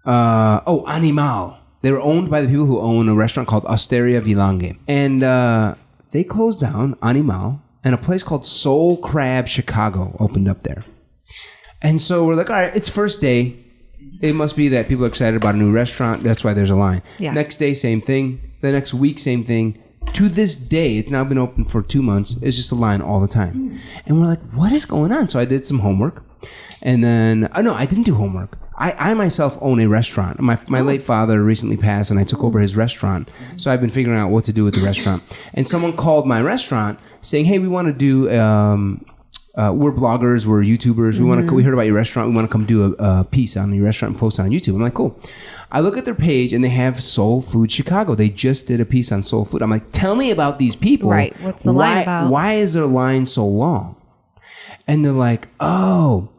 Animal. They were owned by the people who own a restaurant called Osteria Vilange. And they closed down Animal, and a place called Soul Crab Chicago opened up there. And so we're like, all right, it's first day. It must be that people are excited about a new restaurant. That's why there's a line. Yeah. Next day, same thing. The next week, same thing. To this day, it's now been open for 2 months. It's just a line all the time. And we're like, what is going on? So I did some homework. And then, I didn't do homework. I myself own a restaurant. My late father recently passed, and I took over his restaurant. So I've been figuring out what to do with the restaurant. And someone called my restaurant saying, hey, we want to do, we're bloggers, we're YouTubers. We heard about your restaurant. We want to come do a piece on your restaurant and post it on YouTube. I'm like, cool. I look at their page, and they have Soul Food Chicago. They just did a piece on soul food. I'm like, tell me about these people. Right. What's the line about? Why is their line so long? And they're like, oh,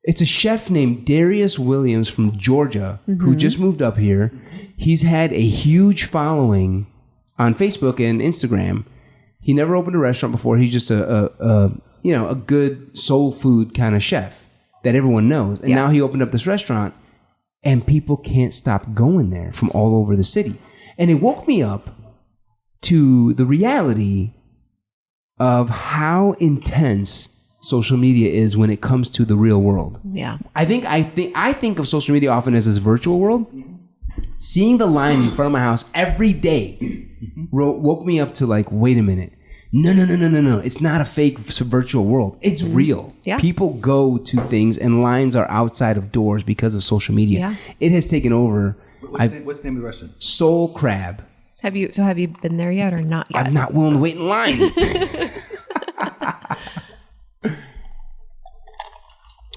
it's a chef named Darius Williams from Georgia who just moved up here. He's had a huge following on Facebook and Instagram. He never opened a restaurant before. He's just a good soul food kind of chef that everyone knows. And now he opened up this restaurant, and people can't stop going there from all over the city. And it woke me up to the reality of how intense social media is when it comes to the real world. Yeah. I think of social media often as this virtual world. Seeing the line in front of my house every day woke me up to like, wait a minute. No. It's not a fake virtual world. It's real. Yeah. People go to things, and lines are outside of doors because of social media. Yeah. It has taken over. What's the name of the restaurant? Soul Crab. Have you been there yet or not yet? I'm not willing to wait in line.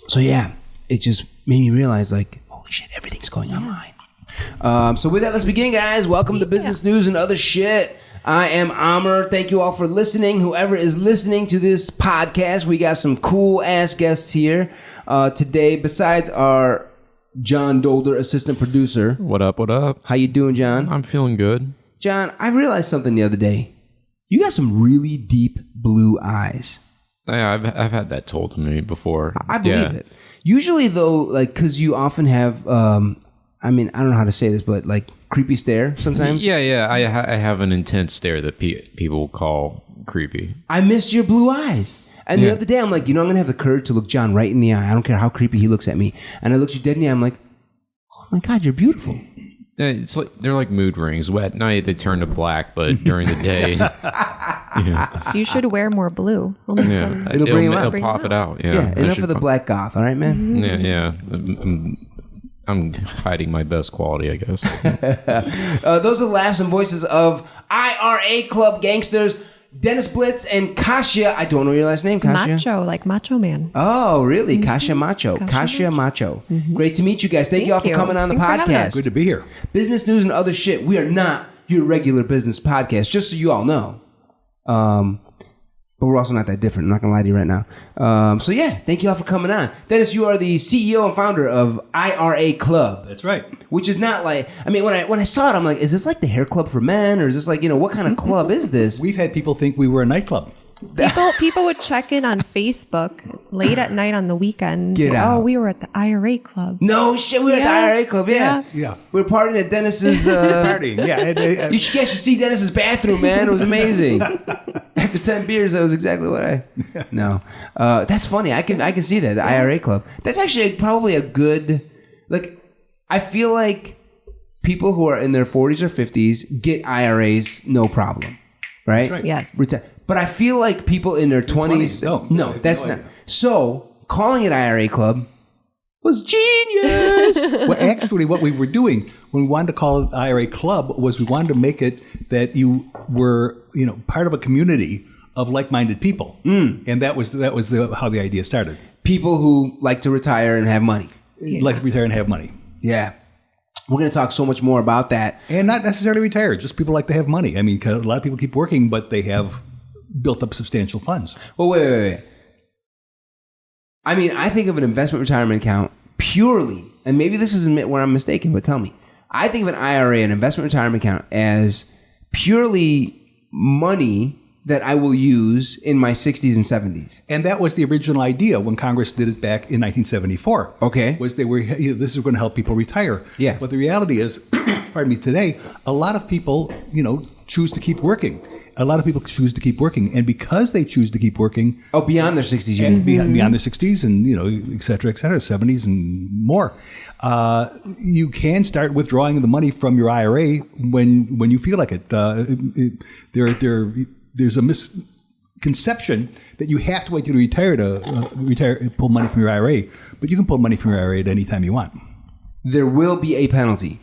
So yeah, it just made me realize, like, holy shit, everything's going online. So with that, let's begin, guys. Welcome to Business News and Other Shit. I am Amr. Thank you all for listening. Whoever is listening to this podcast, we got some cool-ass guests here today, besides our John Dolder, assistant producer. What up? How you doing, John? I'm feeling good. John, I realized something the other day. You got some really deep blue eyes. Yeah, I've had that told to me before. I believe it. Usually, though, like, because you often have, I don't know how to say this, but like creepy stare sometimes. Yeah. I have an intense stare that people call creepy. I missed your blue eyes. And the other day, I'm like, I'm going to have the courage to look John right in the eye. I don't care how creepy he looks at me. And I looked you dead in the eye. I'm like, oh my God, you're beautiful. Yeah, it's like they're like mood rings. At night they turn to black, but during the day, you should wear more blue. It'll pop it out. Yeah, enough of the black goth. All right, man. Mm-hmm. Yeah. I'm hiding my best quality, I guess. Those are the laughs and voices of IRA Club gangsters, Dennis Blitz and Kasha. I don't know your last name, Kasha. Macho, like Macho Man. Oh, really? Kasha Macho. Kasha Macho. Mm-hmm. Great to meet you guys. Thank you all for coming on the podcast. Good to be here. Business news and other shit. We are not your regular business podcast, just so you all know. But we're also not that different. I'm not going to lie to you right now. So yeah, thank you all for coming on. Dennis, you are the CEO and founder of IRA Club. That's right. Which is not like, I mean, when I saw it, I'm like, is this like the hair club for men? Or is this like, what kind of club is this? We've had people think we were a nightclub. People would check in on Facebook late at night on the weekend. Get out. Oh, we were at the IRA Club. No shit, we were at the IRA Club, yeah. We were partying at Dennis's... Partying, yeah. You should see Dennis's bathroom, man. It was amazing. After 10 beers, that was exactly what I... No. That's funny. I can see that, the IRA Club. That's actually probably a good... Like, I feel like people who are in their 40s or 50s get IRAs no problem, right? That's right. Yes. But I feel like people in their 20s... No, that's not. So, calling it IRA Club was genius. Well, actually, what we were doing when we wanted to call it IRA Club was we wanted to make it that you were, part of a community of like-minded people. And that was how the idea started. People who like to retire and have money. Like to retire and have money. Yeah. We're going to talk so much more about that. And not necessarily retire, just people like to have money. I mean, 'cause a lot of people keep working, but they have built up substantial funds. Well, wait. I mean, I think of an investment retirement account purely, and maybe this is where I'm mistaken, but tell me. I think of an IRA, an investment retirement account, as purely money that I will use in my 60s and 70s. And that was the original idea when Congress did it back in 1974. Okay. Was they were, this is going to help people retire. Yeah. But the reality is, pardon me, today, a lot of people, choose to keep working. A lot of people choose to keep working. And because they choose to keep working. Oh, beyond their 60s, you and mean? beyond their 60s and, et cetera, 70s and more. You can start withdrawing the money from your IRA when you feel like it. There's a misconception that you have to wait till you retire to pull money from your IRA, but you can pull money from your IRA at any time you want. There will be a penalty.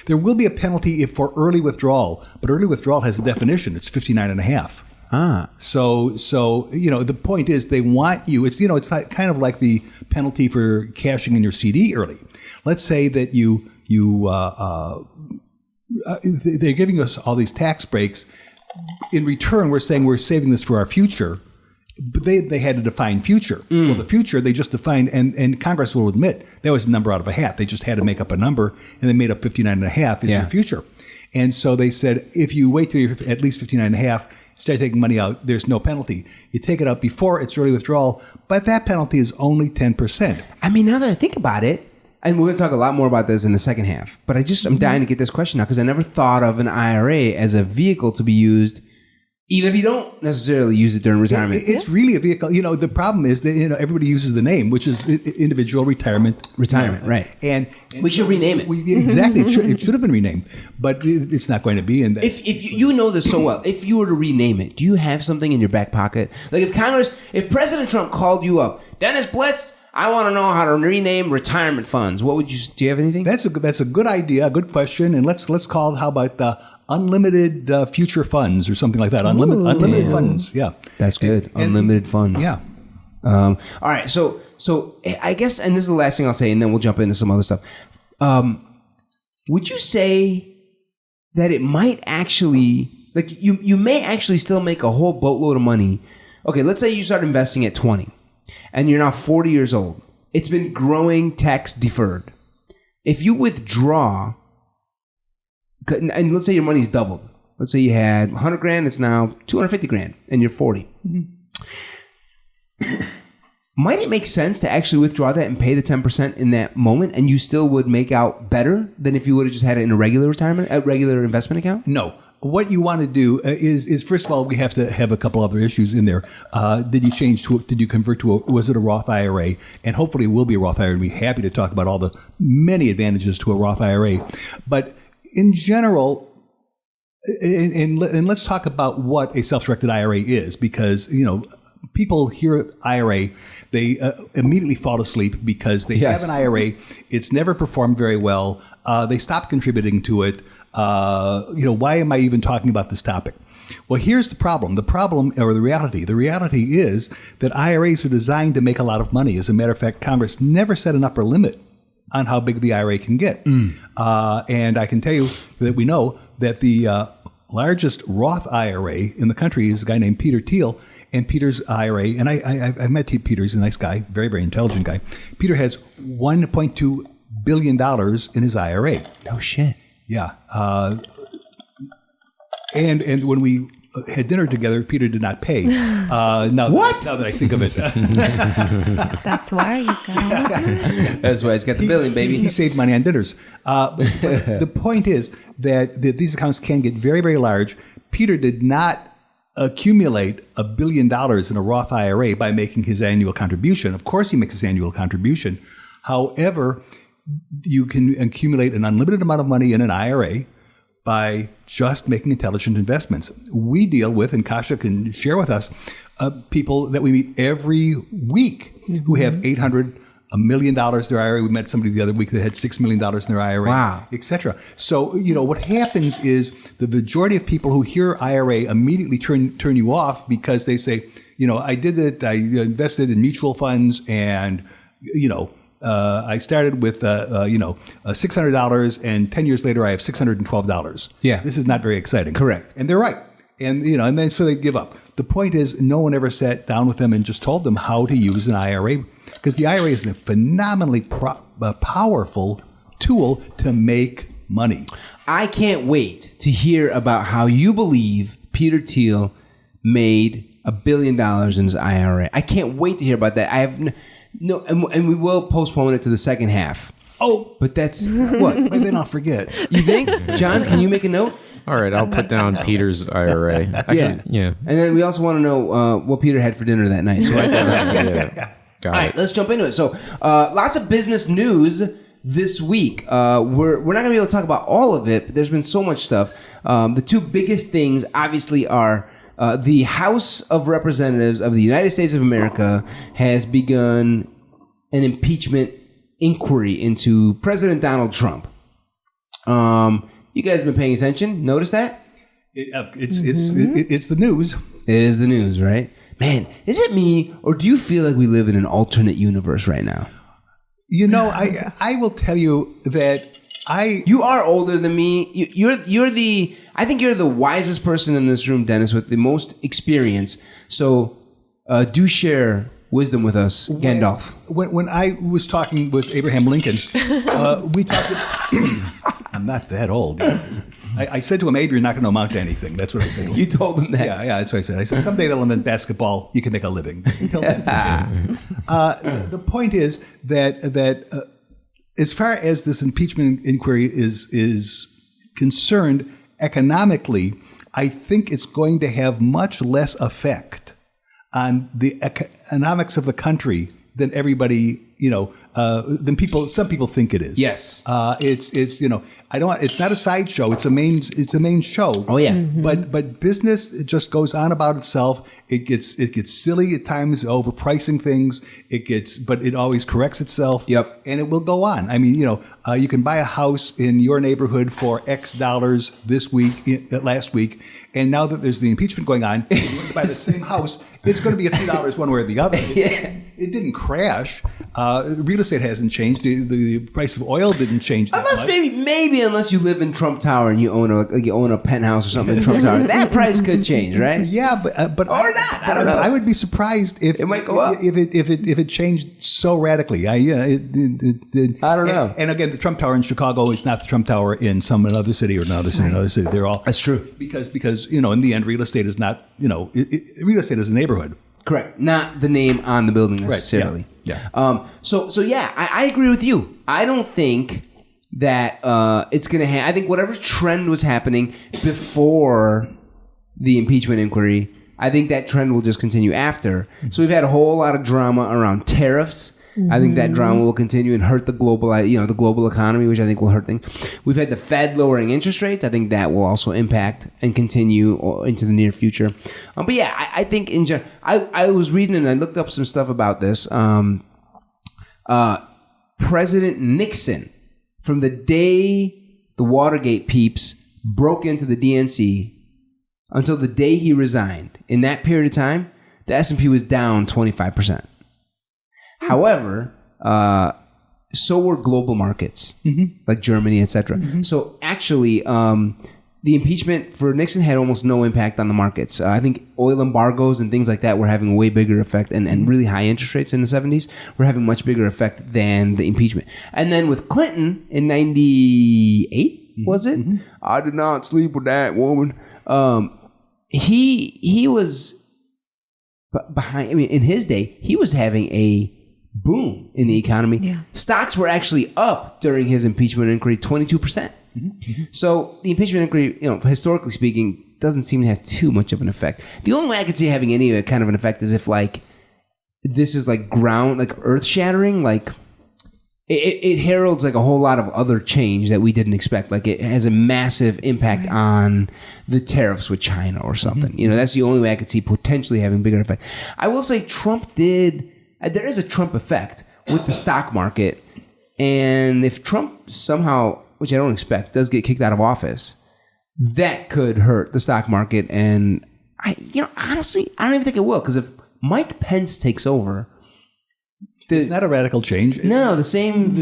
There will be a penalty for early withdrawal, but early withdrawal has a definition. It's 59.5. Ah. So the point is they want you. It's it's like, kind of like the penalty for cashing in your CD early. Let's say that they're giving us all these tax breaks. In return, we're saying we're saving this for our future, but they had to define future. Well, the future they just defined, and Congress will admit that was a number out of a hat. They just had to make up a number, and they made up 59.5 is your future. And so they said, if you wait till you're at least 59.5, start taking money out, there's no penalty. You take it out before it's early withdrawal, but that penalty is only 10%. I mean, now that I think about it, and we're going to talk a lot more about this in the second half, but I'm dying to get this question now because I never thought of an IRA as a vehicle to be used, even if you don't necessarily use it during retirement. It's really a vehicle. The problem is that everybody uses the name, which is individual retirement. Right. And we should rename it. Exactly. It should have been renamed, but it's not going to be. And if you know this so well, if you were to rename it, do you have something in your back pocket? Like if President Trump called you up, Dennis Blitz, I want to know how to rename retirement funds. What would you? Do you have anything? That's a good idea, a good question, and let's call it. How about the unlimited future funds or something like that? Unlimited funds. Yeah, that's good. Unlimited funds. Yeah. All right. So I guess, and this is the last thing I'll say, and then we'll jump into some other stuff. Would you say that it might actually, like you may actually still make a whole boatload of money? Okay, let's say you start investing at 20. And you're now 40 years old. It's been growing tax deferred. If you withdraw, and let's say your money's doubled. Let's say you had 100 grand, it's now 250 grand, and you're 40. Mm-hmm. Might it make sense to actually withdraw that and pay the 10% in that moment, and you still would make out better than if you would have just had it in a regular investment account? No. What you want to do is first of all, we have to have a couple other issues in there. Did you convert to was it a Roth IRA? And hopefully it will be a Roth IRA. And we'd be happy to talk about all the many advantages to a Roth IRA. But in general, and let's talk about what a self-directed IRA is, because, people hear IRA, they immediately fall asleep because they have an IRA. It's never performed very well. They stop contributing to it. Why am I even talking about this topic? Well, here's the problem. The problem, or the reality. The reality is that IRAs are designed to make a lot of money. As a matter of fact, Congress never set an upper limit on how big the IRA can get. And I can tell you that we know that the largest Roth IRA in the country is a guy named Peter Thiel. And Peter's IRA, and I met Peter. He's a nice guy, very, very intelligent guy. Peter has $1.2 billion in his IRA. No shit. Yeah. And when we had dinner together, Peter did not pay. Now that I think of it. That's why you've got all of it. That's why he's got the billion, baby. He saved money on dinners. But the point is that these accounts can get very, very large. Peter did not accumulate $1 billion in a Roth IRA by making his annual contribution. Of course, he makes his annual contribution. However, you can accumulate an unlimited amount of money in an IRA by just making intelligent investments. We deal with, and Kasha can share with us, people that we meet every week who have $800, $1 million in their IRA. We met somebody the other week that had $6 million in their IRA, etc. So, what happens is the majority of people who hear IRA immediately turn you off because they say, I did it, I invested in mutual funds, and, I started with, $600, and 10 years later I have $612. Yeah. This is not very exciting. Correct. And they're right. And, and then so they give up. The point is, no one ever sat down with them and just told them how to use an IRA, because the IRA is a phenomenally powerful tool to make money. I can't wait to hear about how you believe Peter Thiel made $1 billion in his IRA. I can't wait to hear about that. I have no, and we will postpone it to the second half. Oh, But that's what maybe I'll forget. you think, John? Can you make a note? All right, I'll put down Peter's IRA. Yeah. And then we also want to know what Peter had for dinner that night. So write that down. Yeah. Got All it. right, let's jump into it. So, lots of business news this week. We're not going to be able to talk about all of it, but there's been so much stuff. The two biggest things, obviously, are the House of Representatives of the United States of America has begun an impeachment inquiry into President Donald Trump. You guys have been paying attention. Notice that? It's the news. It is the news, right? Man, is it me, or do you feel like we live in an alternate universe right now? You know, I will tell you that You are older than me. I think you're the wisest person in this room, Dennis, with the most experience. So do share wisdom with us, Gandalf. When I was talking with Abraham Lincoln, we talked. I'm not that old. I said to him, Abe, you're not going to amount to anything. That's what I said to him. You told him that. Yeah, that's what I said. I said, someday they'll invent basketball. You can make a living. Until then, the point is that as far as this impeachment inquiry is concerned, economically, I think it's going to have much less effect on the economics of the country than everybody, than some people think it is. Yes. It's it's not a sideshow. It's a main show. Oh yeah. But business, it just goes on about itself. It gets silly at times, overpricing things. But it always corrects itself. Yep. And it will go on. I mean, you can buy a house in your neighborhood for X dollars last week, and now that there's the impeachment going on, you want to buy the same house, it's going to be $3 one way or the other. It didn't crash. Real estate hasn't changed. The price of oil didn't change that Unless much. maybe unless you live in Trump Tower and you own a penthouse or something in Trump Tower, that price could change, right? Yeah, but Or not. I don't know. I would be surprised if It might go up. if it changed so radically. I don't know. And again, the Trump Tower in Chicago is not the Trump Tower in another city or another city. They're all That's true. because in the end, real estate is not real estate is a neighborhood. Correct. Not the name on the building necessarily. Right. Yeah. So yeah, I agree with you. I don't think that it's going to I think whatever trend was happening before the impeachment inquiry, I think that trend will just continue after. So we've had a whole lot of drama around tariffs. I think that drama will continue and hurt the global economy, which I think will hurt things. We've had the Fed lowering interest rates. I think that will also impact and continue into the near future. But yeah, I think in general, I was reading and I looked up some stuff about this. President Nixon, from the day the Watergate peeps broke into the DNC until the day he resigned, in that period of time, the S&P was down 25%. However, so were global markets, like Germany, etc. So actually, the impeachment for Nixon had almost no impact on the markets. I think oil embargoes and things like that were having a way bigger effect, and really high interest rates in the 70s were having much bigger effect than the impeachment. And then with Clinton in 98, was it? I did not sleep with that woman. He was behind. I mean, in his day, he was having a boom in the economy. Yeah. Stocks were actually up during his impeachment inquiry, 22%. So the impeachment inquiry, historically speaking, doesn't seem to have too much of an effect. The only way I could see having any kind of an effect is if this is earth shattering, it heralds a whole lot of other change that we didn't expect. It has a massive impact on the tariffs with China or something. That's the only way I could see potentially having bigger effect. I will say there is a Trump effect with the stock market. And if Trump somehow, which I don't expect, does get kicked out of office, that could hurt the stock market. And honestly, I don't even think it will, because if Mike Pence takes over, it's not a radical change. No, the same.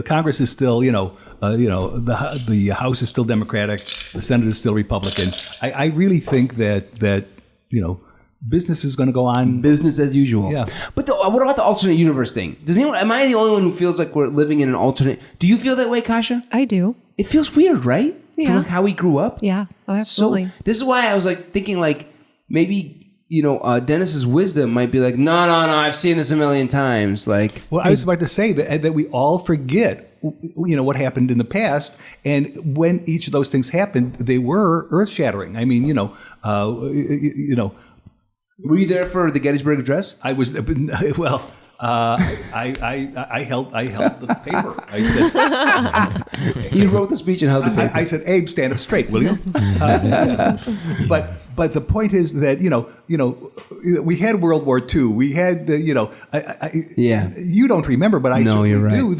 Congress is still, the House is still Democratic, the Senate is still Republican. I really think that business is going to go on. Business as usual. Yeah. But what about the alternate universe thing? Am I the only one who feels like we're living in an alternate? Do you feel that way, Kasha? I do. It feels weird, right? Yeah. From how we grew up. Yeah. Oh, absolutely. So this is why I was thinking maybe, Dennis's wisdom might be like, no, I've seen this a million times. Like, well, I was about to say that we all forget, what happened in the past, and when each of those things happened, they were earth-shattering. I mean, were you there for the Gettysburg Address? I was. Well, I held the paper. I said, You wrote the speech and held the paper. I said, Abe, stand up straight, will you? But the point is that we had World War II. We had Yeah. You don't remember, but I No, certainly you're right. do.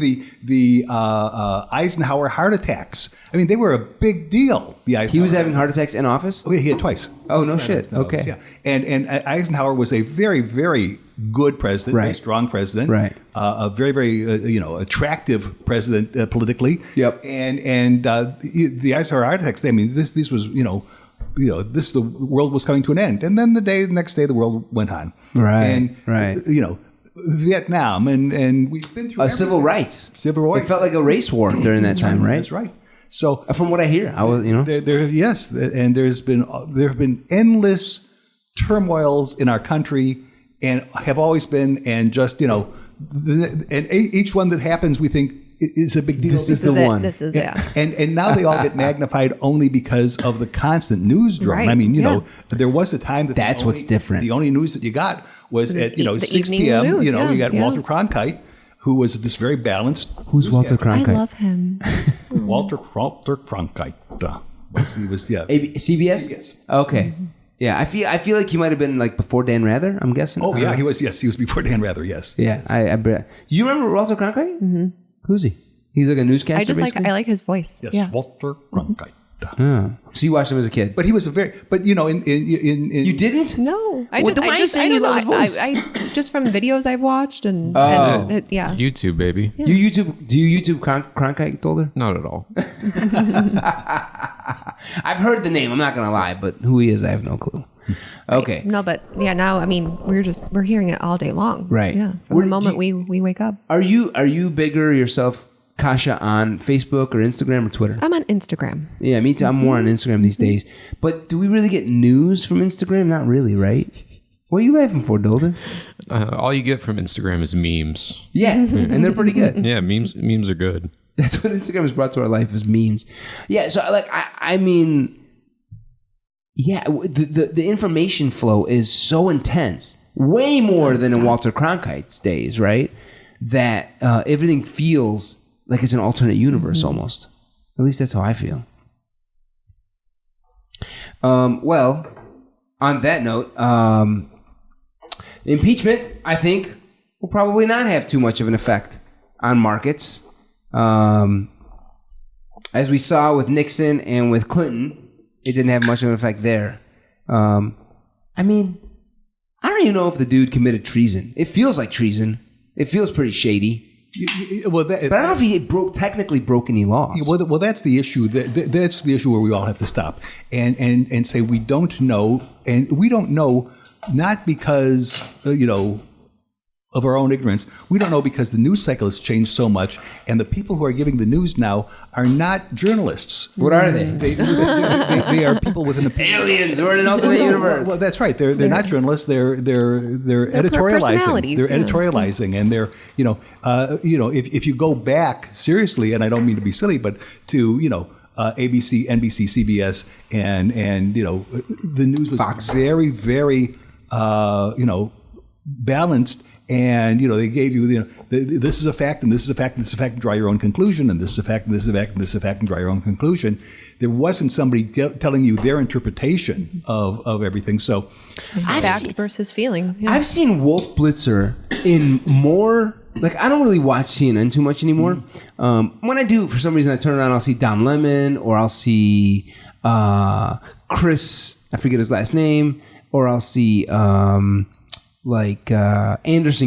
The Eisenhower heart attacks. I mean, they were a big deal. The Eisenhower He was having heart attacks in office? Oh, yeah, he had twice. Oh, no shit. Okay. Yeah, and Eisenhower was a very, very good president, very Right. strong president, Right. A very, very attractive president politically. Yep. And the Eisenhower heart attacks. I mean, this was the world was coming to an end, and then the next day the world went on. Right. And right. Vietnam and we've been through Civil rights. Civil rights. It felt like a race war during that time, right? That's right. So From what I hear, I was, yes, and there have been endless turmoils in our country, and have always been, and just and each one that happens, we think is a big deal. This is the one. This is And now they all get magnified only because of the constant news drum. Right, I mean, yeah. there was a time that That's what's different. The only news that you got was at the 6 evening p.m. news, You yeah, got yeah. Walter Cronkite, who was this very balanced. Who's Walter newscaster. I Cronkite? love him. Walter Cronkite. He was CBS? CBS. Okay. Yeah, I feel like he might have been like before Dan Rather, I'm guessing. Oh yeah, he was. Yes, he was before Dan Rather. Yes. Yeah, do you remember Walter Cronkite? Mm-hmm. Who's he? He's like a newscaster. I just basically? I like his voice. Yes. Yeah. Walter Cronkite. Oh. So you watched him as a kid? But he was in You didn't? No, I Well, just, then why I are you just, saying I you don't know. love his voice? I just from videos I've watched and yeah. YouTube, baby. Do you YouTube Cronkite, Dolder? Not at all. I've heard the name. I'm not gonna lie, but who he is, I have no clue. Okay. No, but yeah, now I mean we're hearing it all day long. Right. Yeah. From the moment we wake up. Are you bigger yourself, Kasha, on Facebook or Instagram or Twitter? I'm on Instagram. Yeah, me too. I'm more on Instagram these days. But do we really get news from Instagram? Not really, right? What are you laughing for, Dolder? All you get from Instagram is memes. Yeah, and they're pretty good. Yeah, memes are good. That's what Instagram has brought to our life, is memes. Yeah, so I mean, yeah, the information flow is so intense, way more than in Walter Cronkite's days, right? That everything feels like it's an alternate universe almost. At least that's how I feel. Well, on that note, impeachment, I think, will probably not have too much of an effect on markets. As we saw with Nixon and with Clinton, it didn't have much of an effect there. I mean, I don't even know if the dude committed treason. It feels like treason. It feels pretty shady. But I don't know if he technically broke any laws. Well, that's the issue. That's the issue where we all have to stop and say we don't know, and we don't know not because of our own ignorance. We don't know because the news cycle has changed so much, and the people who are giving the news now are not journalists. What are they? They are people with an opinion. Aliens. We're in an alternate universe. Well, that's right. They're not journalists. They're editorializing. personalities, They're yeah. editorializing, and they're if you go back seriously, and I don't mean to be silly, but to ABC, NBC, CBS, and the news was Fox. very, very balanced. And they gave you this is a fact and this is a fact and this is a fact and draw your own conclusion, and this is a fact and this is a fact and this is a fact and draw your own conclusion. There wasn't somebody telling you their interpretation of everything. So Fact versus feeling. Yeah. I've seen Wolf Blitzer in more, like, I don't really watch CNN too much anymore. When I do, for some reason, I turn around, I'll see Don Lemon, or I'll see Chris, I forget his last name, or I'll see Anderson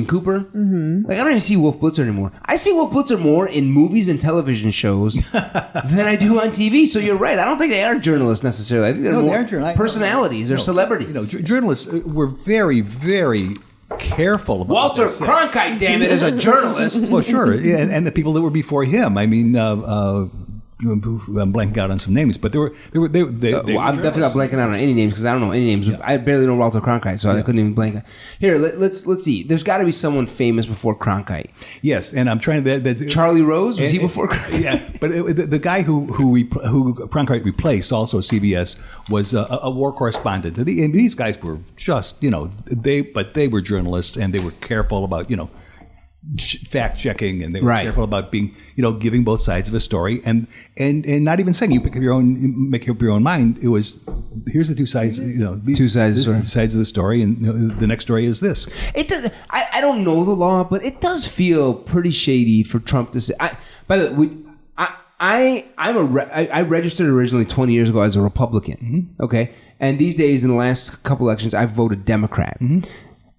Cooper. Mm-hmm. Like, I don't even see Wolf Blitzer anymore. I see Wolf Blitzer more in movies and television shows than I do on TV. So you're right. I don't think they are journalists necessarily. I think they're more personalities. They're celebrities. Journalists were very, very careful about Walter this. Cronkite, damn it, is a journalist. Well, sure, and the people that were before him. I mean, I'm blanking out on some names, but they were I'm definitely not blanking out on any names because I don't know any names. Yeah. I barely know Walter Cronkite, so I couldn't even blank. Here, let's see. There's got to be someone famous before Cronkite. Yes, and I'm trying to. Charlie Rose, was he before Cronkite? Yeah, but the guy who Cronkite replaced, also CBS, was a war correspondent. And these guys were just, they were journalists and they were careful about, fact checking, and they were careful about being, giving both sides of a story, and not even saying you make up your own mind. It was, here's the two sides, two sides of the story, and the next story is this. It does. I don't know the law, but it does feel pretty shady for Trump to say. By the way, I registered originally 20 years ago as a Republican. Mm-hmm. Okay, and these days in the last couple elections, I've voted Democrat. Mm-hmm.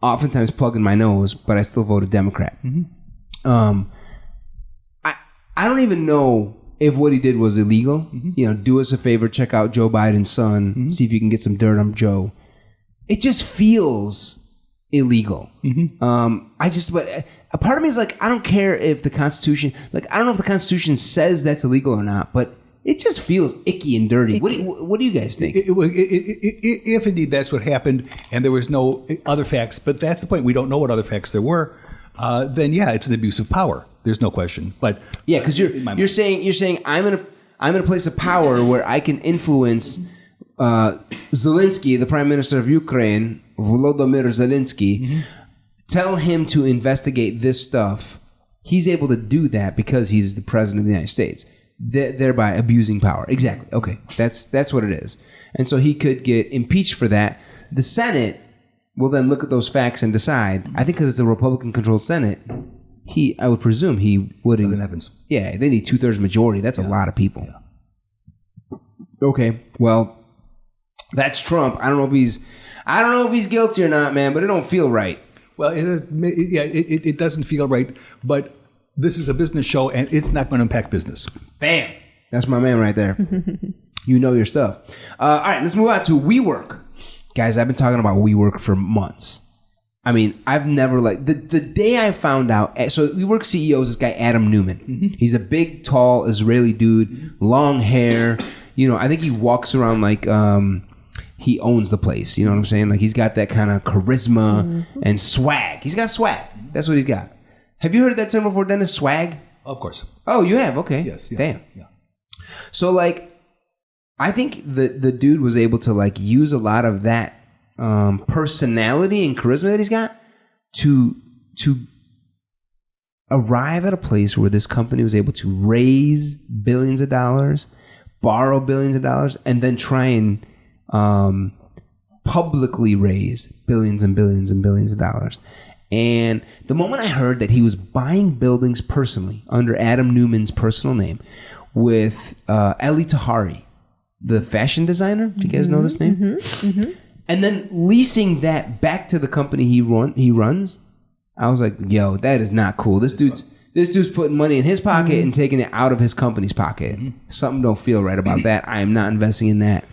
Oftentimes plugging my nose, but I still voted Democrat. Mm-hmm. I don't even know if what he did was illegal. Mm-hmm. Do us a favor, check out Joe Biden's son, mm-hmm. see if you can get some dirt on Joe. It just feels illegal. Mm-hmm. But a part of me is like, I don't care if the Constitution, I don't know if the Constitution says that's illegal or not, but it just feels icky and dirty. What do you guys think? If indeed that's what happened and there was no other facts, but that's the point, we don't know what other facts there were, then yeah, it's an abuse of power. There's no question. But yeah, because you're saying I'm in a place of power where I can influence Zelensky, the Prime Minister of Ukraine, Volodymyr Zelensky, mm-hmm. tell him to investigate this stuff. He's able to do that because he's the President of the United States. Thereby abusing power. Exactly. Okay. That's what it is. And so he could get impeached for that. The Senate will then look at those facts and decide. I think because it's a Republican-controlled Senate, I would presume he wouldn't. Nothing happens. Yeah, they need 2/3 majority. That's a lot of people. Yeah. Okay. Well, that's Trump. I don't know if he's guilty or not, man, but it don't feel right. Well, it doesn't feel right, but this is a business show, and it's not going to impact business. Bam. That's my man right there. You know your stuff. All right, let's move on to WeWork. Guys, I've been talking about WeWork for months. I mean, I've never the day I found out. So WeWork CEO is this guy, Adam Newman. Mm-hmm. He's a big, tall Israeli dude, long hair. I think he walks around like he owns the place. You know what I'm saying? Like he's got that kind of charisma mm-hmm. and swag. He's got swag. That's what he's got. Have you heard that term before, Dennis? Swag? Of course. Oh, you have? Okay. Yes. Yeah, damn. Yeah. So, I think the dude was able to, use a lot of that personality and charisma that he's got to arrive at a place where this company was able to raise billions of dollars, borrow billions of dollars, and then try and publicly raise billions and billions and billions of dollars. And the moment I heard that he was buying buildings personally under Adam Newman's personal name with Eli Tahari, the fashion designer, do you guys know this name? Mm-hmm. Mm-hmm. And then leasing that back to the company he runs, I was like, yo, that is not cool. This dude's putting money in his pocket mm-hmm. and taking it out of his company's pocket. Mm-hmm. Something don't feel right about that. I am not investing in that.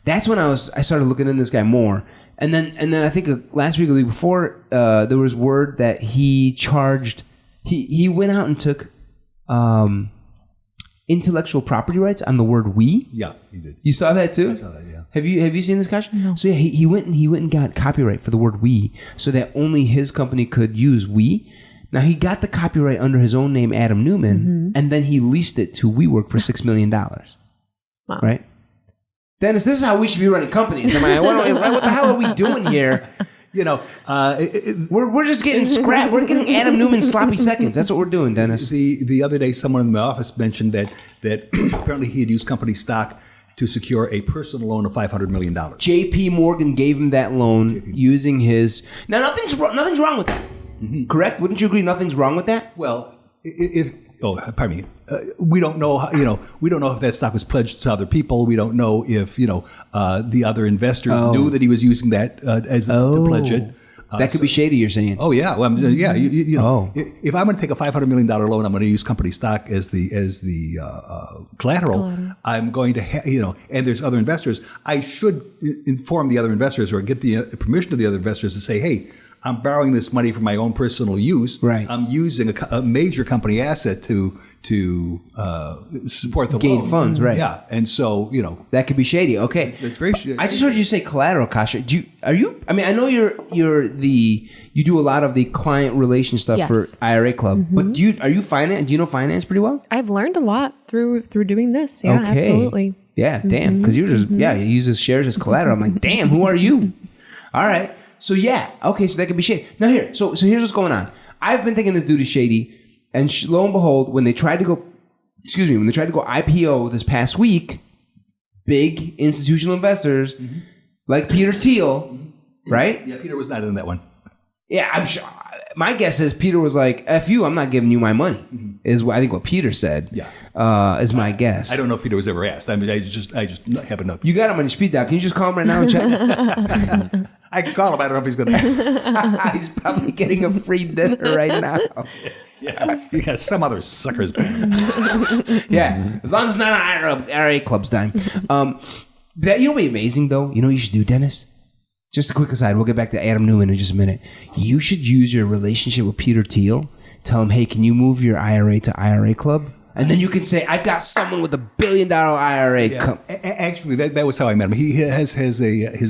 That's when I started looking into this guy more. And then I think last week or the week before, there was word that he charged. He went out and took intellectual property rights on the word "we." Yeah, he did. You saw that too? I saw that. Yeah. Have you seen this, Kasha? No. So yeah, he went and got copyright for the word "we," so that only his company could use "we." Now he got the copyright under his own name, Adam Newman, mm-hmm. and then he leased it to WeWork for $6 million. Wow. Right. Dennis, this is how we should be running companies. What the hell are we doing here? We're just getting scrapped. We're getting Adam Newman's sloppy seconds. That's what we're doing, Dennis. The other day, someone in my office mentioned that apparently he had used company stock to secure a personal loan of $500 million. J.P. Morgan gave him that loan using his. Now, nothing's wrong with that. Mm-hmm. Correct? Wouldn't you agree? Nothing's wrong with that. Well, pardon me. We don't know. We don't know if that stock was pledged to other people. We don't know if the other investors knew that he was using that to pledge it. That could be shady. You're saying? Oh yeah, well, yeah. If I'm going to take a $500 million loan, I'm going to use company stock as the collateral. I'm going to, and there's other investors. I should inform the other investors or get the permission of the other investors to say, hey, I'm borrowing this money for my own personal use. Right. I'm using a major company asset to to support the Gain loan. funds, right. Yeah. And so, That could be shady. Okay. it's very shady. I just heard you say collateral, Kasha. I know you do a lot of the client relation stuff Yes. for IRA Club, but do you finance pretty well? I've learned a lot through doing this. Yeah, absolutely. Yeah, damn. Because you're just, you use his shares as collateral. I'm like, damn, who are you? All right. So, okay, so that could be shady. Now, so here's what's going on. I've been thinking this dude is shady, and lo and behold, when they tried to go IPO this past week, big institutional investors like Peter Thiel, right? Yeah, Peter was not in that one. Yeah, I'm sure. My guess is Peter was like, "F you, I'm not giving you my money." Is what I think what Peter said. Yeah, is my guess. I don't know if Peter was ever asked. I mean, I just happen to. You got him on your speed dial. Can you just call him right now and check? I can call him. I don't know if he's going to. He's probably getting a free dinner right now. Yeah, you got some other suckers. Yeah, as long as it's not an IRA Club's dime. That what'd be amazing though. You know what you should do, Dennis? Just a quick aside. We'll get back to Adam Newman in just a minute. You should use your relationship with Peter Thiel. Tell him, hey, can you move your IRA to IRA Club? And then you can say, I've got someone with $1 billion IRA. Yeah. Actually, that was how I met him. He has his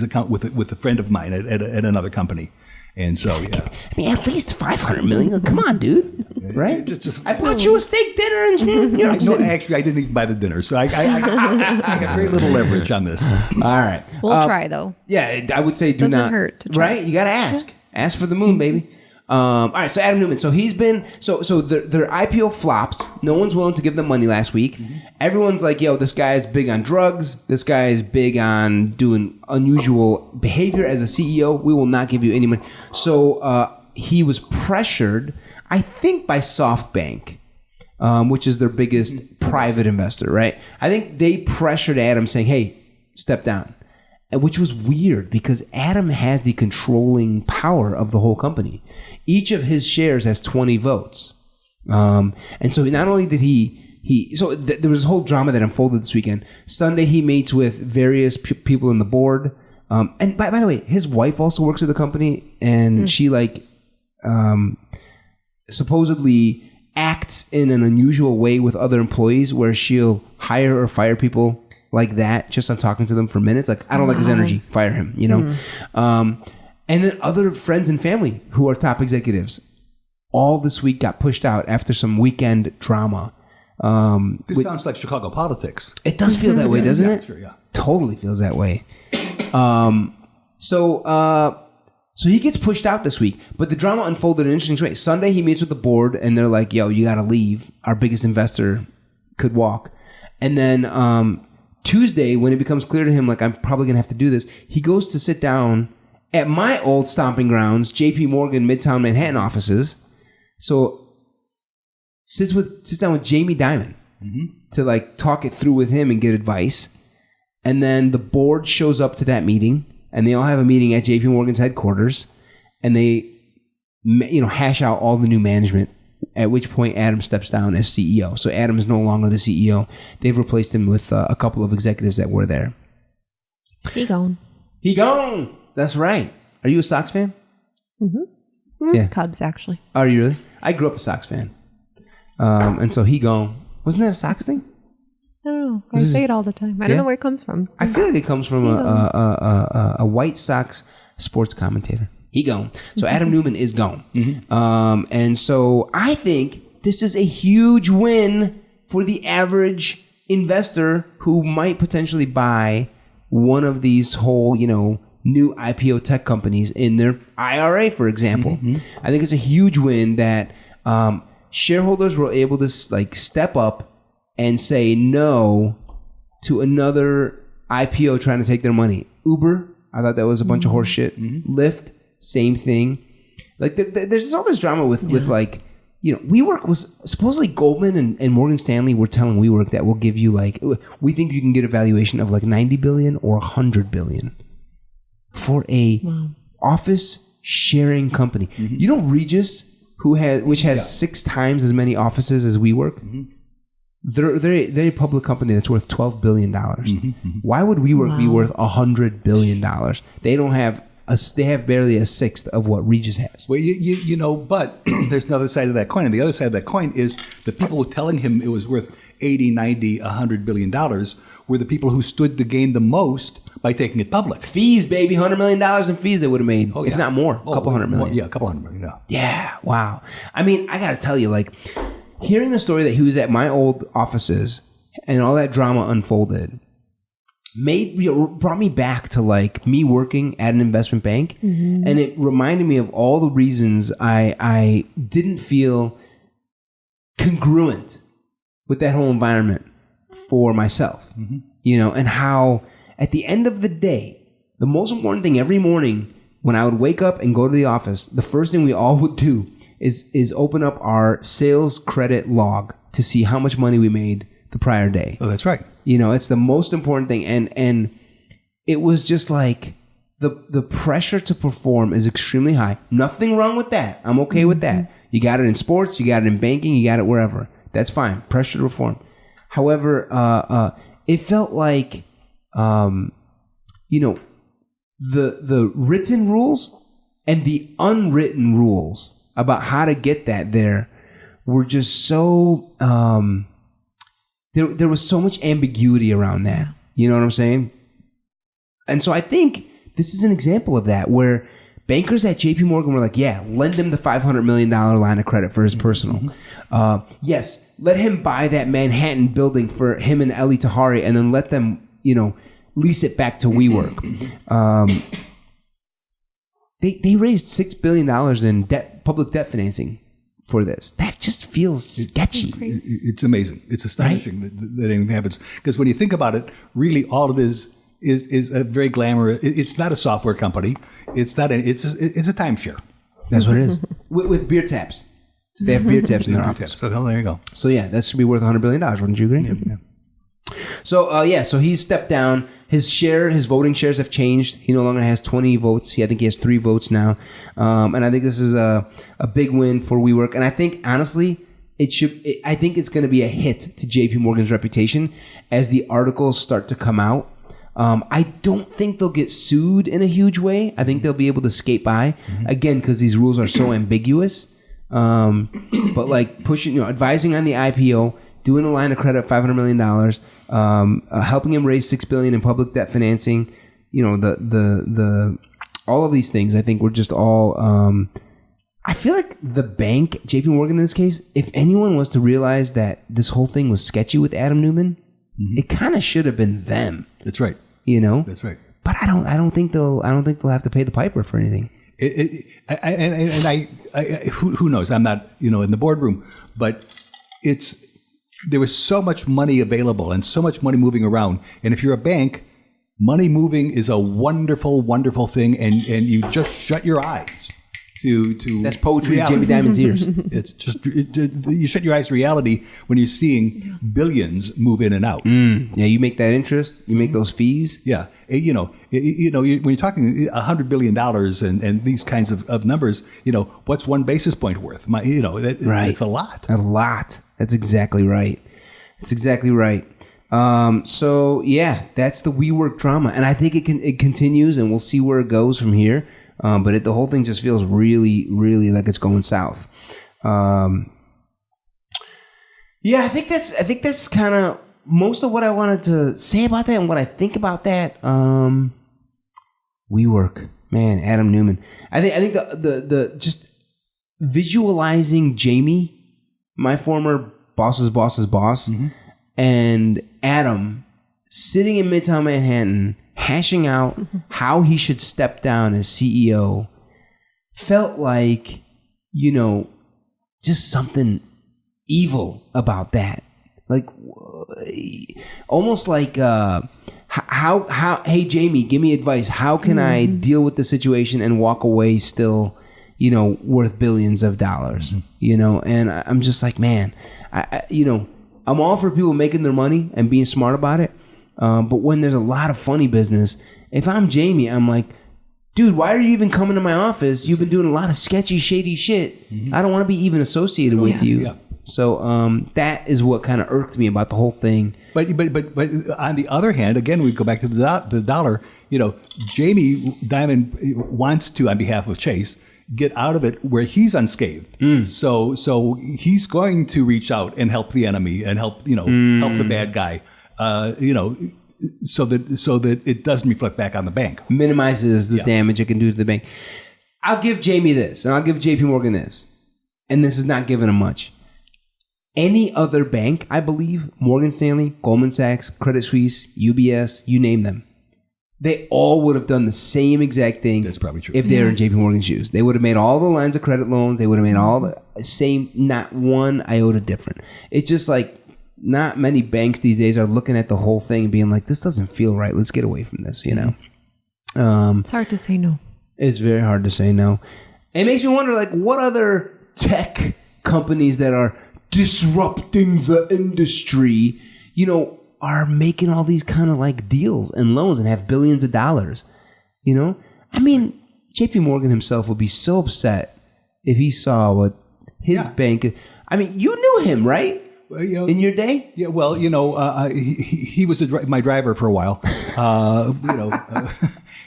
account with a friend of mine at another company. And so, yeah. I mean, at least $500 million. Come on, dude. Right? Just I bought you a steak dinner, and you're no, actually, I didn't even buy the dinner, so I have very little leverage on this. All right. We'll try, though. Yeah, I would say do Doesn't not. hurt to try. Right? You got to ask. Ask for the moon, baby. All right, so Adam Newman. So he's been so their IPO flops. No one's willing to give them money last week. Everyone's like, "Yo, this guy is big on drugs. This guy is big on doing unusual behavior as a CEO. We will not give you any money." So he was pressured, I think, by SoftBank, which is their biggest private investor. Right? I think they pressured Adam, saying, "Hey, step down." Which was weird because Adam has the controlling power of the whole company. Each of his shares has 20 votes. And so not only did there was a whole drama that unfolded this weekend. Sunday, he meets with various people in the board. And by the way, his wife also works at the company, and she supposedly acts in an unusual way with other employees where she'll hire or fire people like that just on talking to them for minutes. Like, I don't like his energy, fire him, and then other friends and family who are top executives all this week got pushed out after some weekend drama. This sounds like Chicago politics. It does feel that way, doesn't it? Sure, yeah. Totally feels that way. So he gets pushed out this week, but the drama unfolded in an interesting way. Sunday, he meets with the board, and they're like, "Yo, you got to leave. Our biggest investor could walk." And then Tuesday, when it becomes clear to him, like, I'm probably going to have to do this, he goes to sit down at my old stomping grounds, JP Morgan, Midtown Manhattan offices. So sits down with Jamie Dimon to talk it through with him and get advice. And then the board shows up to that meeting, and they all have a meeting at JP Morgan's headquarters, and they hash out all the new management. At which point Adam steps down as CEO. So Adam is no longer the CEO. They've replaced him with a couple of executives that were there. He gone. That's right. Are you a Sox fan? Yeah. Cubs, actually. Are you really? I grew up a Sox fan. And so he gone. Wasn't that a Sox thing? I don't know. I say it all the time. I don't know where it comes from. I feel like it comes from a White Sox sports commentator. He gone. So Adam Newman is gone. And so I think this is a huge win for the average investor who might potentially buy one of these whole, new IPO tech companies in their IRA, for example. I think it's a huge win that shareholders were able to step up and say no to another IPO trying to take their money. Uber, I thought that was a bunch of horse shit. Lyft, same thing. There's all this drama with WeWork was supposedly Goldman and Morgan Stanley were telling WeWork that we'll give you we think you can get a valuation of 90 billion or 100 billion for a office sharing company. You know Regis, which has 6 times as many offices as WeWork. They're a public company that's worth $12 billion. Why would WeWork be worth $100 billion? They don't have they have barely a sixth of what Regis has. Well, you know, but there's another side of that coin. And the other side of that coin is the people telling him it was worth 80, 90, $100 billion were the people who stood to gain the most by taking it public. Fees, baby, $100 million in fees they would have made, if not more, a couple $100 million. Yeah, a couple $100 million. Yeah. Yeah, wow. I mean, I got to tell you, like, hearing the story that he was at my old offices and all that drama unfolded brought me back to like me working at an investment bank, and it reminded me of all the reasons I didn't feel congruent with that whole environment for myself, you know, and how at the end of the day, the most important thing every morning when I would wake up and go to the office, the first thing we all would do is open up our sales credit log to see how much money we made the prior day. Oh, that's right. You know, it's the most important thing. And it was just like the pressure to perform is extremely high. Nothing wrong with that. I'm okay with that. You got it in sports, you got it in banking, you got it wherever. That's fine. Pressure to perform. However, it felt like, you know, the written rules and the unwritten rules about how to get that there were just so... There was so much ambiguity around that. You know what I'm saying? And so I think this is an example of that, where bankers at JP Morgan were like, yeah, lend him the $500 million line of credit for his personal. Yes, let him buy that Manhattan building for him and Eli Tahari, and then let them, you know, lease it back to WeWork. They raised $6 billion in public debt financing for this. That just feels sketchy. It's amazing. It's astonishing that anything happens. Because when you think about it, really all it is a very glamorous. It's not a software company. It's not. It's a timeshare. That's what it is. with beer taps. So they have beer taps in their office. So there you go. So yeah, that should be worth $100 billion. Wouldn't you agree? Yeah. So so he's stepped down. His voting shares have changed. He no longer has 20 votes. I think he has 3 votes now. And I think this is a big win for WeWork. And I think, honestly, I think it's going to be a hit to JP Morgan's reputation as the articles start to come out. I don't think they'll get sued in a huge way. I think they'll be able to skate by, again, because these rules are so ambiguous. But like pushing, advising on the IPO, doing a line of credit of $500 million, helping him raise $6 billion in public debt financing, the all of these things. I think we're just all. I feel like the bank, JP Morgan in this case, if anyone was to realize that this whole thing was sketchy with Adam Newman, it kind of should have been them. That's right. That's right. But I don't think they'll have to pay the piper for anything. Who knows? I'm not in the boardroom, but there was so much money available and so much money moving around. And if you're a bank, money moving is a wonderful, wonderful thing. And you just shut your eyes to that's poetry reality. in Jamie Dimon's ears. It's just you shut your eyes to reality when you're seeing billions move in and out. Yeah, you make that interest, you make those fees. Yeah, when you're talking $100 billion and these kinds of numbers, what's 1 basis point worth? Right. It's a lot. A lot. That's exactly right. So yeah, that's the WeWork drama, and I think it continues, and we'll see where it goes from here. But the whole thing just feels really, really like it's going south. Yeah, I think that's kind of most of what I wanted to say about that and what I think about that. WeWork, man, Adam Newman. I think the just visualizing Jamie, my former boss's boss, and Adam sitting in Midtown Manhattan, hashing out how he should step down as CEO, felt like, just something evil about that. Like, almost like, how, hey, Jamie, give me advice. How can I deal with the situation and walk away still, worth billions of dollars, And I'm just like, man, I'm all for people making their money and being smart about it. But when there's a lot of funny business, if I'm Jamie, I'm like, dude, why are you even coming to my office? You've been doing a lot of sketchy, shady shit. I don't want to be even associated with you. So that is what kind of irked me about the whole thing. But on the other hand, again, we go back to the dollar. Jamie Dimon wants to, on behalf of Chase, get out of it where he's unscathed. So he's going to reach out and help the enemy and help the bad guy. So that it doesn't reflect back on the bank. Minimizes the damage it can do to the bank. I'll give Jamie this, and I'll give JP Morgan this. And this is not giving him much. Any other bank, I believe, Morgan Stanley, Goldman Sachs, Credit Suisse, UBS, you name them, they all would have done the same exact thing. That's probably true. If they were in JP Morgan's shoes. They would have made all the lines of credit loans. They would have made all the same, not one iota different. It's just like not many banks these days are looking at the whole thing and being like, this doesn't feel right. Let's get away from this, It's hard to say no. It's very hard to say no. It makes me wonder, like, what other tech companies that are disrupting the industry, are making all these kind of like deals and loans and have billions of dollars. I mean, JP Morgan himself would be so upset if he saw what his bank. I mean, you knew him, right? In your day? Yeah. Well, he was my driver for a while.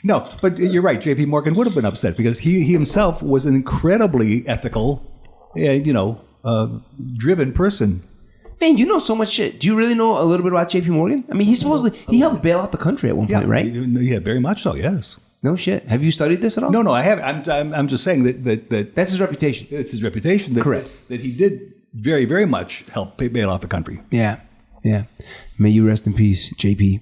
No, but you're right. JP Morgan would have been upset because he himself was an incredibly ethical, driven person. Man, you know so much shit. Do you really know a little bit about JP Morgan? I mean, he helped bail out the country at one point, right? Yeah, very much so. Yes. No shit. Have you studied this at all? No, I haven't. I'm just saying that that's his reputation. It's his reputation. Correct. That he did very, very much help bail out the country. Yeah. May you rest in peace, JP.